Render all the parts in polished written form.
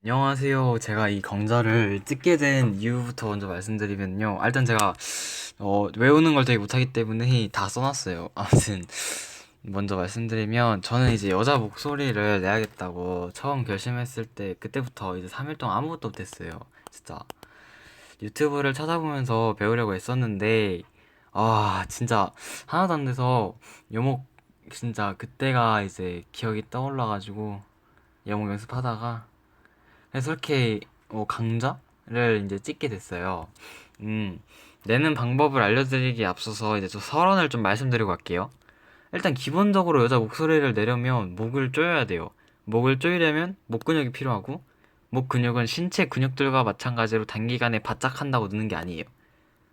안녕하세요. 제가 이 강좌를 찍게 된 이유부터 먼저 말씀드리면요. 일단 제가 외우는 걸 되게 못하기 때문에 다 써놨어요. 아무튼 먼저 말씀드리면 저는 이제 여자 목소리를 내야겠다고 처음 결심했을 때 그때부터 이제 3일 동안 아무것도 못했어요. 진짜 유튜브를 찾아보면서 배우려고 했었는데 진짜 하나도 안 돼서 요목 진짜 그때가 이제 기억이 떠올라가지고 영어 연습하다가 그래서 이렇게 강좌를 이제 찍게 됐어요. 음, 내는 방법을 알려드리기에 앞서서 이제 저 서론을 좀 말씀드리고 갈게요. 일단 기본적으로 여자 목소리를 내려면 목을 조여야 돼요. 목을 조이려면 목 근육이 필요하고 목 근육은 신체 근육들과 마찬가지로 단기간에 바짝 한다고 느는 게 아니에요.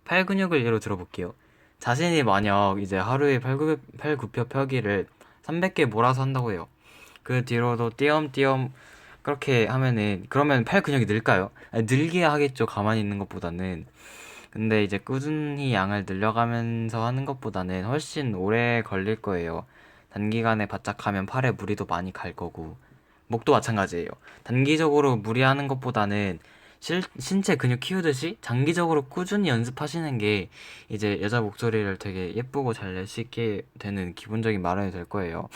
팔 근육을 예로 들어볼게요. 자신이 만약 이제 하루에 팔, 9표 펴기를 300개 몰아서 한다고 해요. 그 뒤로도 띄엄띄엄 그렇게 하면은 그러면 팔 근육이 늘까요? 아니, 늘게 하겠죠. 가만히 있는 것보다는. 근데 이제 꾸준히 양을 늘려가면서 하는 것보다는 훨씬 오래 걸릴 거예요. 단기간에 바짝 하면 팔에 무리도 많이 갈 거고 목도 마찬가지예요. 단기적으로 무리하는 것보다는 신체 근육 키우듯이 장기적으로 꾸준히 연습하시는 게 이제 여자 목소리를 되게 예쁘고 잘 낼 수 있게 되는 기본적인 마련이 될 거예요.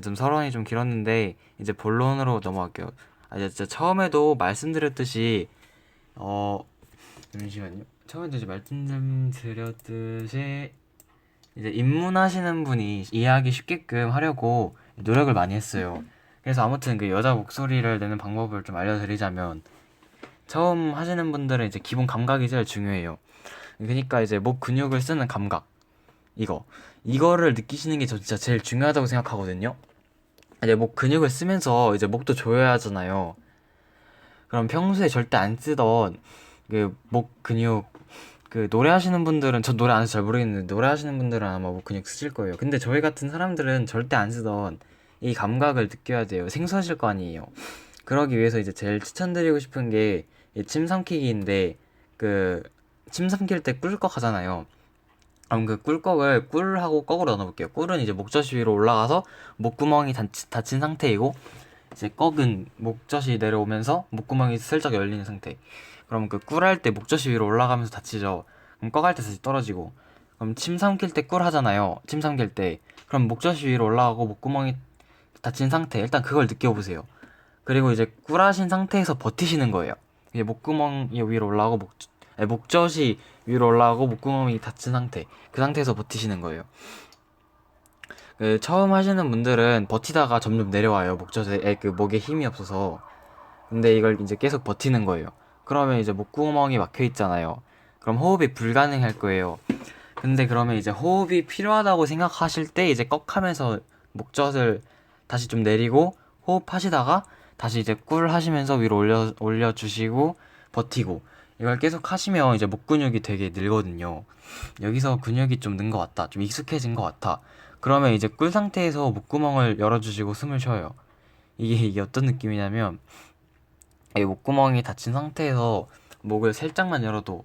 좀 설원이 좀 길었는데 이제 본론으로 넘어갈게요. 이제 진짜 처음에도 말씀드렸듯이 어 잠시만요. 처음에도 이제 말씀드렸듯이 이제 입문하시는 분이 이해하기 쉽게끔 하려고 노력을 많이 했어요. 그래서 아무튼 그 여자 목소리를 내는 방법을 좀 알려드리자면 처음 하시는 분들은 이제 기본 감각이 제일 중요해요. 그러니까 이제 목 근육을 쓰는 감각 이거를 느끼시는 게 저 진짜 제일 중요하다고 생각하거든요. 이제 목 근육을 쓰면서 이제 목도 조여야 하잖아요. 그럼 평소에 절대 안 쓰던 그 목 근육 그 노래하시는 분들은 저 노래 안 해서 잘 모르겠는데 노래하시는 분들은 아마 목 근육 쓰실 거예요. 근데 저희 같은 사람들은 절대 안 쓰던 이 감각을 느껴야 돼요. 생소하실 거 아니에요. 그러기 위해서 이제 제일 추천드리고 싶은 게 침 삼키기인데 그 침 삼킬 때 꿀꺽 하잖아요. 그럼 그 꿀꺽을 꿀하고 꺽으로 나눠볼게요. 꿀은 이제 목젖이 위로 올라가서 목구멍이 닫힌 상태이고 이제 꺽은 목젖이 내려오면서 목구멍이 슬쩍 열리는 상태. 그럼 그 꿀 할 때 목젖이 위로 올라가면서 닫히죠. 그럼 꺽 할 때 다시 떨어지고. 그럼 침 삼킬 때 꿀 하잖아요. 침 삼킬 때. 그럼 목젖이 위로 올라가고 목구멍이 닫힌 상태. 일단 그걸 느껴보세요. 그리고 이제 꿀 하신 상태에서 버티시는 거예요. 이제 목구멍이 위로 올라가고 목젖이 위로 올라가고 목구멍이 닫힌 상태. 그 상태에서 버티시는 거예요. 그 처음 하시는 분들은 버티다가 점점 내려와요. 그 목에 힘이 없어서. 근데 이걸 이제 계속 버티는 거예요. 그러면 이제 목구멍이 막혀 있잖아요. 그럼 호흡이 불가능할 거예요. 근데 그러면 이제 호흡이 필요하다고 생각하실 때 이제 꺽하면서 목젖을 다시 좀 내리고 호흡하시다가 다시 이제 꿀 하시면서 위로 올려주시고 버티고 이걸 계속 하시면 이제 목 근육이 되게 늘거든요. 여기서 근육이 좀 는 것 같다. 좀 익숙해진 것 같아. 그러면 이제 꿀 상태에서 목구멍을 열어주시고 숨을 쉬어요. 이게 어떤 느낌이냐면 이 목구멍이 닫힌 상태에서 목을 살짝만 열어도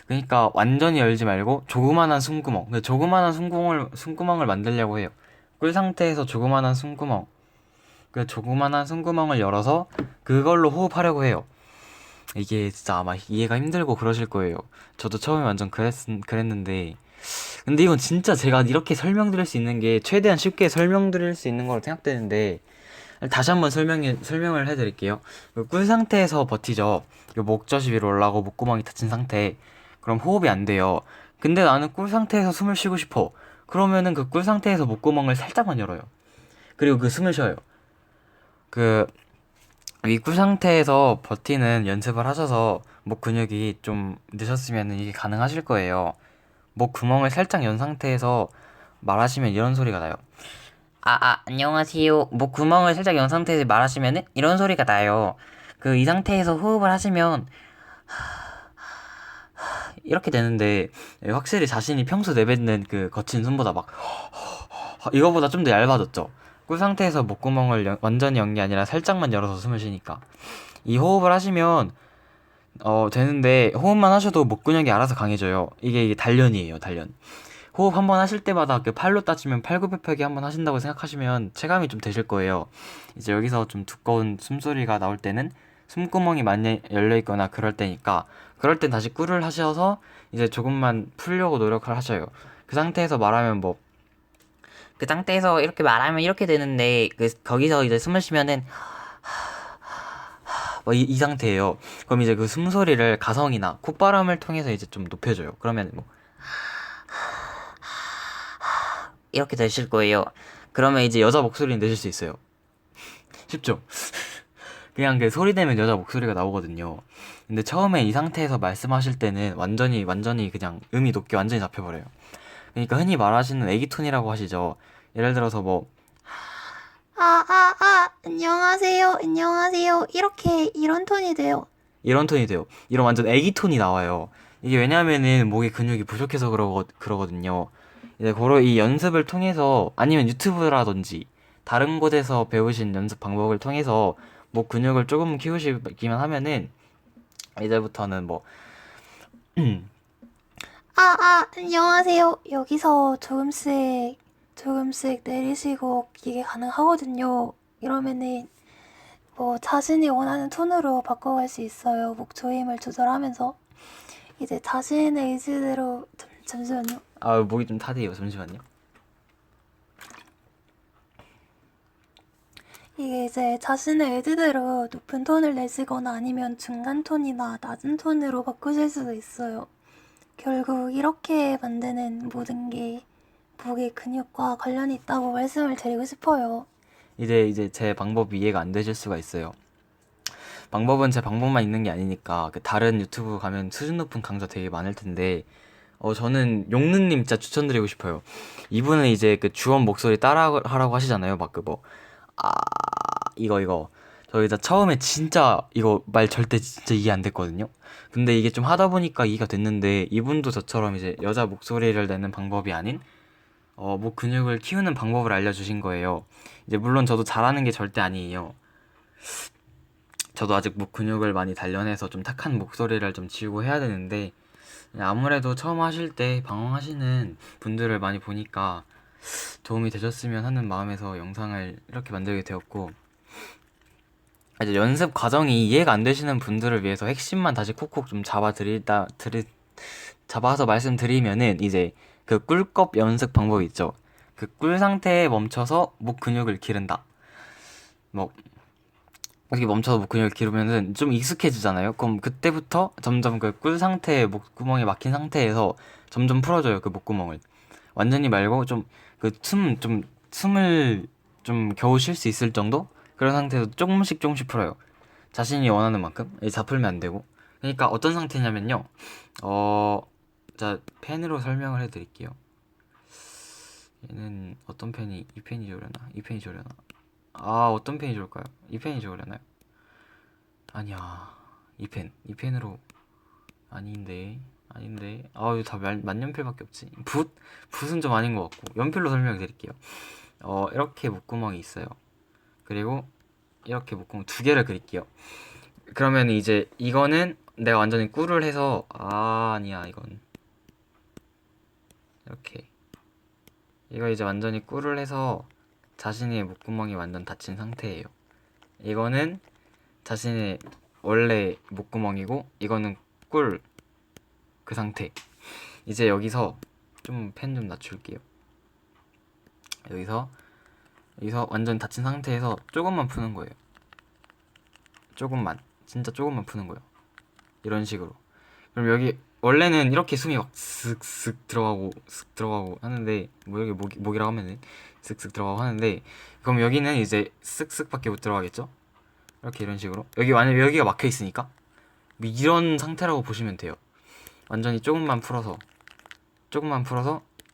그러니까 완전히 열지 말고 조그만한 숨구멍 그 조그만한 숨구멍을 만들려고 해요. 꿀 상태에서 조그만한 숨구멍 그 조그만한 숨구멍을 열어서 그걸로 호흡하려고 해요. 이게 진짜 아마 이해가 힘들고 그러실 거예요. 저도 처음에 완전 그랬는데 근데 이건 진짜 제가 이렇게 설명드릴 수 있는 게 최대한 쉽게 설명드릴 수 있는 거로 생각되는데 다시 한번 설명을 해드릴게요. 꿀 상태에서 버티죠. 목젖이 위로 올라가고 목구멍이 닫힌 상태. 그럼 호흡이 안 돼요. 근데 나는 꿀 상태에서 숨을 쉬고 싶어. 그러면은 그 꿀 상태에서 목구멍을 살짝만 열어요. 그리고 그 숨을 쉬어요. 그 이 꿀 상태에서 버티는 연습을 하셔서 목 근육이 좀 늦었으면 이게 가능하실 거예요. 목 구멍을 살짝 연 상태에서 말하시면 이런 소리가 나요. 안녕하세요. 목 구멍을 살짝 연 상태에서 말하시면은 이런 소리가 나요. 그 이 상태에서 호흡을 하시면 이렇게 되는데 확실히 자신이 평소 내뱉는 그 거친 숨보다 막 이거보다 좀 더 얇아졌죠. 꿀 상태에서 목구멍을 완전히 연 게 아니라 살짝만 열어서 숨을 쉬니까 이 호흡을 하시면 되는데 호흡만 하셔도 목 근육이 알아서 강해져요. 이게 단련이에요, 단련. 호흡 한번 하실 때마다 그 팔로 따지면 팔굽혀펴기 한번 하신다고 생각하시면 체감이 좀 되실 거예요. 이제 여기서 좀 두꺼운 숨소리가 나올 때는 숨구멍이 많이 열려 있거나 그럴 때니까, 그럴 땐 다시 꿀을 하셔서 이제 조금만 풀려고 노력을 하셔요. 그 상태에서 말하면 뭐, 그 상태에서 이렇게 말하면 이렇게 되는데, 거기서 이제 숨을 쉬면은 뭐 이 상태예요. 그럼 이제 그 숨소리를 가성이나 콧바람을 통해서 이제 좀 높여줘요. 그러면 뭐 이렇게 되실 거예요. 그러면 이제 여자 목소리는 내실 수 있어요. 쉽죠? 그냥 그 소리 내면 여자 목소리가 나오거든요. 근데 처음에 이 상태에서 말씀하실 때는 완전히 그냥 음이 높게 완전히 잡혀버려요. 그러니까 흔히 말하시는 애기 톤이라고 하시죠. 예를 들어서 뭐 안녕하세요, 안녕하세요. 이런 톤이 돼요. 이런 톤이 돼요. 이런 완전 애기 톤이 나와요. 이게 왜냐면은 목에 근육이 부족해서 그러거든요. 이제 고로 이 연습을 통해서 아니면 유튜브라든지 다른 곳에서 배우신 연습 방법을 통해서 목 근육을 조금 키우시기만 하면은 이제부터는 뭐 안녕하세요. 여기서 조금씩 내리시고 이게 가능하거든요. 이러면은 뭐 자신이 원하는 톤으로 바꿔갈 수 있어요. 목 조임을 조절하면서 이제 자신의 의지대로 잠시만요. 목이 좀 타대요. 잠시만요. 이게 이제 자신의 의지대로 높은 톤을 내시거나 아니면 중간 톤이나 낮은 톤으로 바꾸실 수도 있어요. 결국 이렇게 만드는 모든 게 목의 근육과 관련이 있다고 말씀을 드리고 싶어요. 이제 제 방법이 이해가 안 되실 수가 있어요. 방법은 제 방법만 있는 게 아니니까 그 다른 유튜브 가면 수준 높은 강좌 되게 많을 텐데 저는 용는님 진짜 추천드리고 싶어요. 이분은 이제 그 주원 목소리 따라 하라고 하시잖아요. 막 그거 아 이거 저 이제 처음에 진짜 이거 말 절대 진짜 이해 안 됐거든요. 근데 이게 좀 하다 보니까 이해가 됐는데 이분도 저처럼 이제 여자 목소리를 내는 방법이 아닌 목 근육을 키우는 방법을 알려주신 거예요. 이제 물론 저도 잘하는 게 절대 아니에요. 저도 아직 목 근육을 많이 단련해서 좀 탁한 목소리를 좀 지우고 해야 되는데 아무래도 처음 하실 때 방황하시는 분들을 많이 보니까 도움이 되셨으면 하는 마음에서 영상을 이렇게 만들게 되었고, 이제 연습 과정이 이해가 안 되시는 분들을 위해서 핵심만 다시 콕콕 좀 잡아서 말씀드리면은 이제 그 꿀꺽 연습 방법이 있죠. 그 꿀 상태에 멈춰서 목 근육을 기른다. 뭐 이렇게 멈춰서 목 근육을 기르면은 좀 익숙해지잖아요. 그럼 그때부터 점점 그 꿀 상태에 목구멍이 막힌 상태에서 점점 풀어줘요. 그 목구멍을. 완전히 말고 좀 그 숨을 좀 겨우 쉴 수 있을 정도? 그런 상태에서 조금씩 풀어요. 자신이 원하는 만큼. 다 풀면 안 되고. 그러니까 어떤 상태냐면요. 어, 자, 펜으로 설명을 해드릴게요. 얘는 어떤 펜이, 이 펜이 좋으려나? 이 펜이 좋으려나? 어떤 펜이 좋을까요? 이 펜이 좋으려나요? 아니야. 이 펜으로. 아닌데. 이거 다 만년필밖에 없지. 붓은 좀 아닌 것 같고. 연필로 설명해 드릴게요. 이렇게 목구멍이 있어요. 그리고 이렇게 목구멍 두 개를 그릴게요. 그러면 이제 이거는 내가 완전히 꿀을 해서, 아니야, 이건. 이렇게. 이거 이제 완전히 꿀을 해서 자신의 목구멍이 완전 닫힌 상태예요. 이거는 자신의 원래 목구멍이고, 이거는 꿀 그 상태. 이제 여기서 좀 펜 좀 낮출게요. 여기서 완전 닫힌 상태에서 조금만 푸는 거예요. 진짜 조금만 푸는 거예요. 이런 식으로. 그럼 여기 원래는 이렇게 숨이 막 슥슥 들어가고 슥 들어가고 하는데, 뭐 여기 목이라고 하면은 슥슥 들어가고 하는데, 그럼 여기는 이제 슥슥밖에 못 들어가겠죠? 이렇게 이런 식으로. 만약에 여기가 막혀 있으니까 이런 상태라고 보시면 돼요. 완전히 조금만 풀어서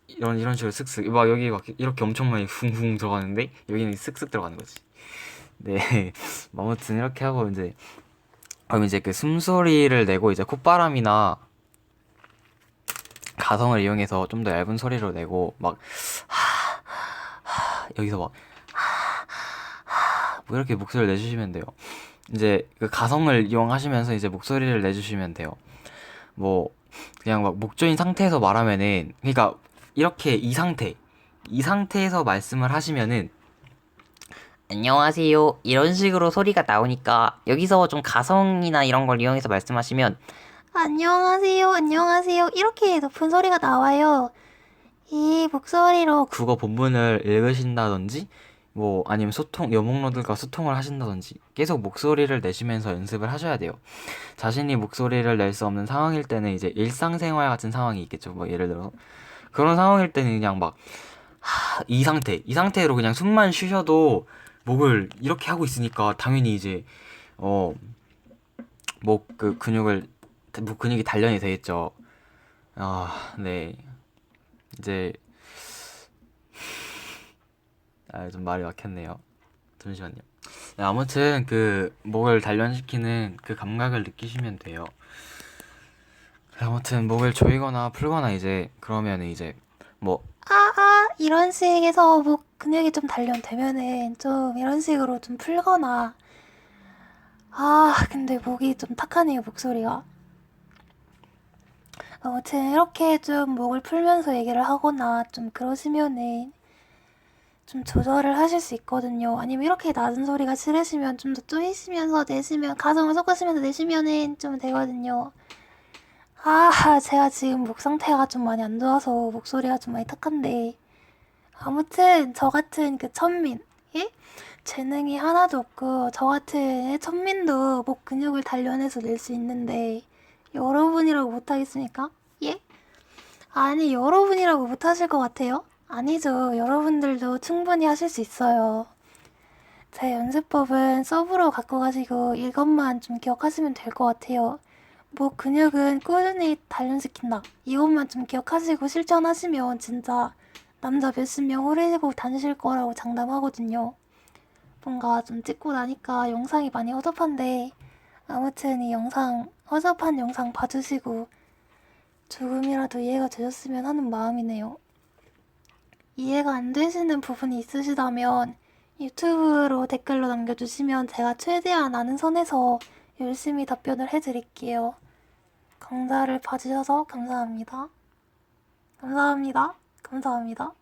이런 식으로 쓱쓱 막 여기 막 이렇게 엄청 많이 붕붕 들어가는데 여기는 쓱쓱 들어가는 거지. 네. 아무튼 이렇게 하고 이제 그럼 이제 그 숨소리를 내고 이제 콧바람이나 가성을 이용해서 좀 더 얇은 소리로 내고 막 여기서 막 뭐 이렇게 목소리를 내주시면 돼요. 이제 그 가성을 이용하시면서 이제 목소리를 내주시면 돼요. 뭐 그냥 막 목조인 상태에서 말하면은, 그러니까 이렇게 이 상태에서 말씀을 하시면은 안녕하세요. 이런 식으로 소리가 나오니까 여기서 좀 가성이나 이런 걸 이용해서 말씀하시면 안녕하세요, 안녕하세요. 이렇게 높은 소리가 나와요. 이 목소리로 국어 본문을 읽으신다든지 뭐 아니면 여목노들과 소통을 하신다든지 계속 목소리를 내시면서 연습을 하셔야 돼요. 자신이 목소리를 낼 수 없는 상황일 때는 이제 일상생활 같은 상황이 있겠죠. 뭐 예를 들어 그런 상황일 때는 그냥 막 이 상태로 그냥 숨만 쉬셔도 목을 이렇게 하고 있으니까 당연히 이제 어 목 그 근육을 목 근육이 단련이 되겠죠. 아, 네. 이제 좀 말이 막혔네요. 잠시만요. 네, 아무튼 그 목을 단련시키는 그 감각을 느끼시면 돼요. 아무튼 목을 조이거나 풀거나 이제 그러면 이제 뭐 이런 식에서 목 근육이 좀 단련되면은 좀 이런 식으로 좀 풀거나 근데 목이 좀 탁하네요, 목소리가. 아무튼 이렇게 좀 목을 풀면서 얘기를 하거나 좀 그러시면은 좀 조절을 하실 수 있거든요. 아니면 이렇게 낮은 소리가 싫으시면 좀 더 쪼이시면서 내시면, 가성을 섞으시면서 내시면은 좀 되거든요. 제가 지금 목 상태가 좀 많이 안 좋아서 목소리가 좀 많이 탁한데, 아무튼 저 같은 그 천민, 예? 재능이 하나도 없고 저 같은 천민도 목 근육을 단련해서 낼 수 있는데 여러분이라고 못하겠습니까? 예? 아니, 여러분이라고 못하실 것 같아요? 아니죠. 여러분들도 충분히 하실 수 있어요. 제 연습법은 서브로 갖고 가시고 이것만 좀 기억하시면 될 것 같아요. 목 근육은 꾸준히 단련시킨다. 이것만 좀 기억하시고 실천하시면 진짜 남자 몇십 명 후리고 다니실 거라고 장담하거든요. 뭔가 좀 찍고 나니까 영상이 많이 허접한데, 아무튼 이 영상, 허접한 영상 봐주시고 조금이라도 이해가 되셨으면 하는 마음이네요. 이해가 안 되시는 부분이 있으시다면 유튜브로 댓글로 남겨주시면 제가 최대한 아는 선에서 열심히 답변을 해드릴게요. 강좌를 봐주셔서 감사합니다. 감사합니다. 감사합니다.